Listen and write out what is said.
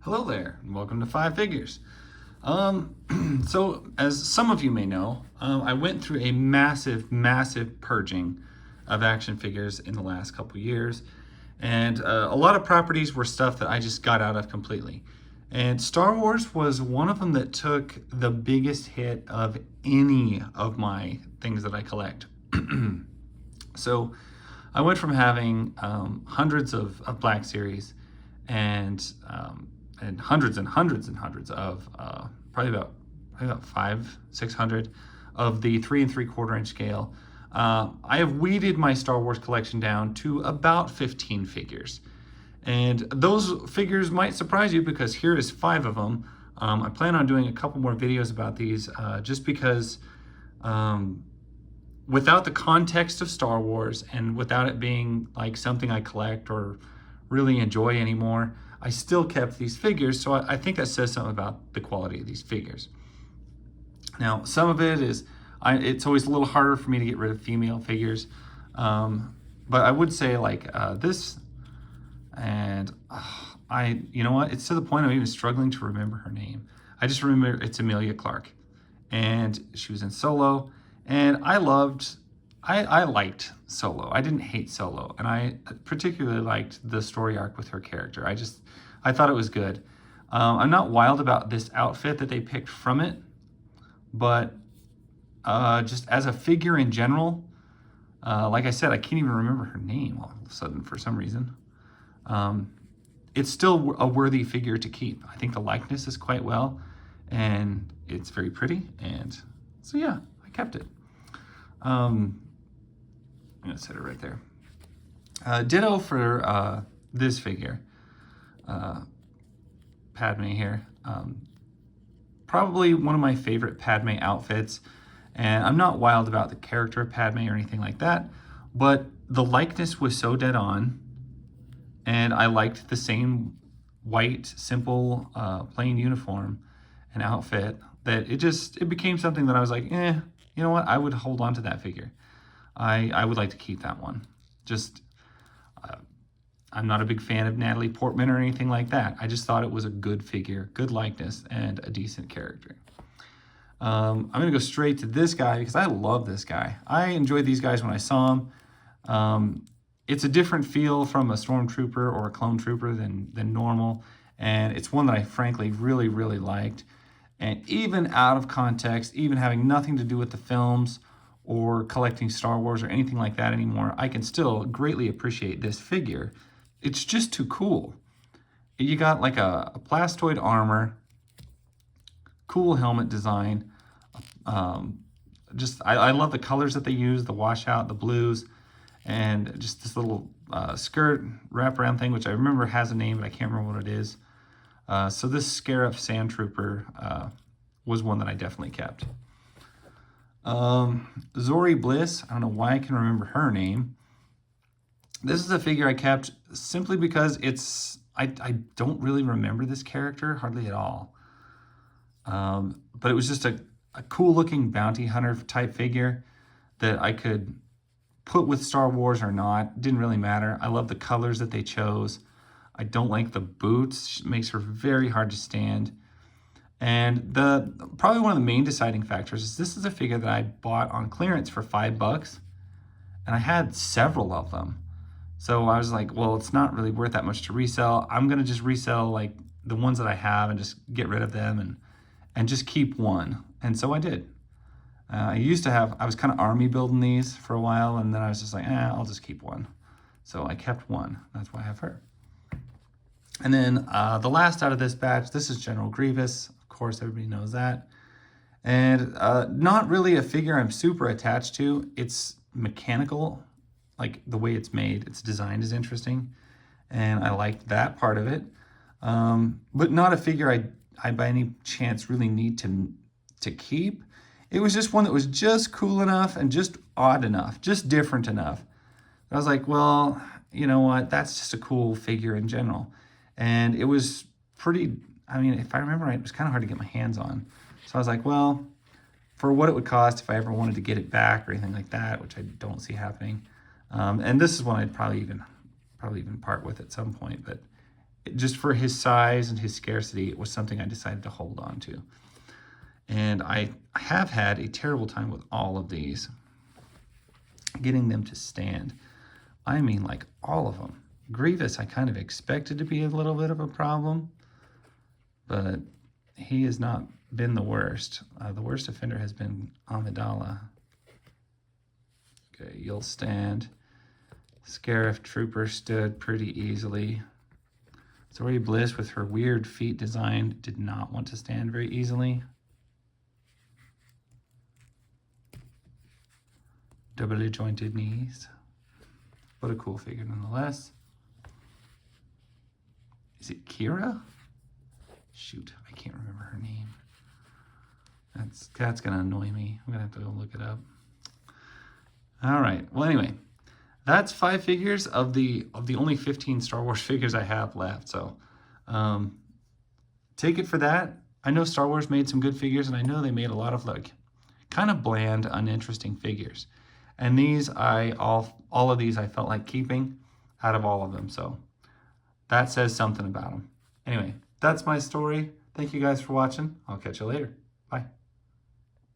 Hello there, and welcome to Five Figures. So as some of you may know, I went through a massive purging of action figures in the last couple years, and a lot of properties were stuff that I just got out of completely. And Star Wars was one of them that took the biggest hit of any of my things that I collect. So I went from having hundreds of Black Series and hundreds of probably about 500-600 of the 3 3/4 inch scale. I have weeded my Star Wars collection down to about 15 figures. And those figures might surprise you because here is 5 of them. I plan on doing a couple more videos about these just because without the context of Star Wars and without it being like something I collect or really enjoy anymore, I still kept these figures, so I think that says something about the quality of these figures. Now, some of it is, it's always a little harder for me to get rid of female figures, but I would say like this, and you know what? It's to the point I'm even struggling to remember her name. I just remember it's Amelia Clark, and she was in Solo, and I liked Solo. I didn't hate Solo, and I particularly liked the story arc with her character. I thought it was good. I'm not wild about this outfit that they picked from it, but just as a figure in general, like I said, I can't even remember her name all of a sudden for some reason. It's still a worthy figure to keep. I think the likeness is quite well, and it's very pretty, and so yeah, I kept it. I'm gonna set it right there. Ditto for this figure, Padme here. Probably one of my favorite Padme outfits, and I'm not wild about the character of Padme or anything like that, but the likeness was so dead on, and I liked the same white, simple, plain uniform and outfit that it became something that I was like, you know what? I would hold on to that figure. I would like to keep that one. Just, I'm not a big fan of Natalie Portman or anything like that. I just thought it was a good figure, good likeness, and a decent character. I'm gonna go straight to this guy because I love this guy. I enjoyed these guys when I saw them. It's a different feel from a stormtrooper or a clone trooper than normal, and it's one that I frankly really liked. And even out of context, even having nothing to do with the films or collecting Star Wars or anything like that anymore, I can still greatly appreciate this figure. It's just too cool. You got like a plastoid armor, cool helmet design. I love the colors that they use, the washout, the blues, and just this little skirt wraparound thing, which I remember has a name, but I can't remember what it is. So this Scarab Sand Trooper was one that I definitely kept. Zoe Bliss, I don't know why I can remember her name. This is a figure I kept simply because I don't really remember this character hardly at all. But it was just a cool looking bounty hunter type figure that I could put with Star Wars or not. Didn't really matter. I love the colors that they chose. I don't like the boots. It makes her very hard to stand. And probably one of the main deciding factors is this is a figure that I bought on clearance for $5, and I had several of them. So I was like, well, it's not really worth that much to resell. I'm gonna just resell like the ones that I have and just get rid of them and just keep one. And so I did. I was kind of army building these for a while, and then I was just like, I'll just keep one. So I kept one. That's why I have her. And then the last out of this batch, this is General Grievous. Of course, everybody knows that. And not really a figure I'm super attached to. It's mechanical, like the way it's made. Its design is interesting, and I liked that part of it. But not a figure I by any chance really need to keep. It was just one that was just cool enough and just odd enough, just different enough. I was like, well, you know what? That's just a cool figure in general. And it was pretty, I mean, if I remember right, it was kind of hard to get my hands on. So I was like, well, for what it would cost if I ever wanted to get it back or anything like that, which I don't see happening. And this is one I'd probably even part with at some point, but just for his size and his scarcity, it was something I decided to hold on to. And I have had a terrible time with all of these, getting them to stand. I mean, like all of them. Grievous, I kind of expected to be a little bit of a problem, but he has not been the worst. The worst offender has been Amidala. Okay, you'll stand. Scarif Trooper stood pretty easily. Zoe Bliss, with her weird feet design, did not want to stand very easily. Doubly jointed knees. What a cool figure nonetheless. Is it Kira? Shoot, I can't remember her name. That's gonna annoy me. I'm gonna have to go look it up. All right, well anyway, that's 5 figures of the only 15 Star Wars figures I have left. So take it for that. I know Star Wars made some good figures, and I know they made a lot of like kind of bland, uninteresting figures. And these, all of these I felt like keeping out of all of them. So that says something about them. Anyway, that's my story. Thank you guys for watching. I'll catch you later.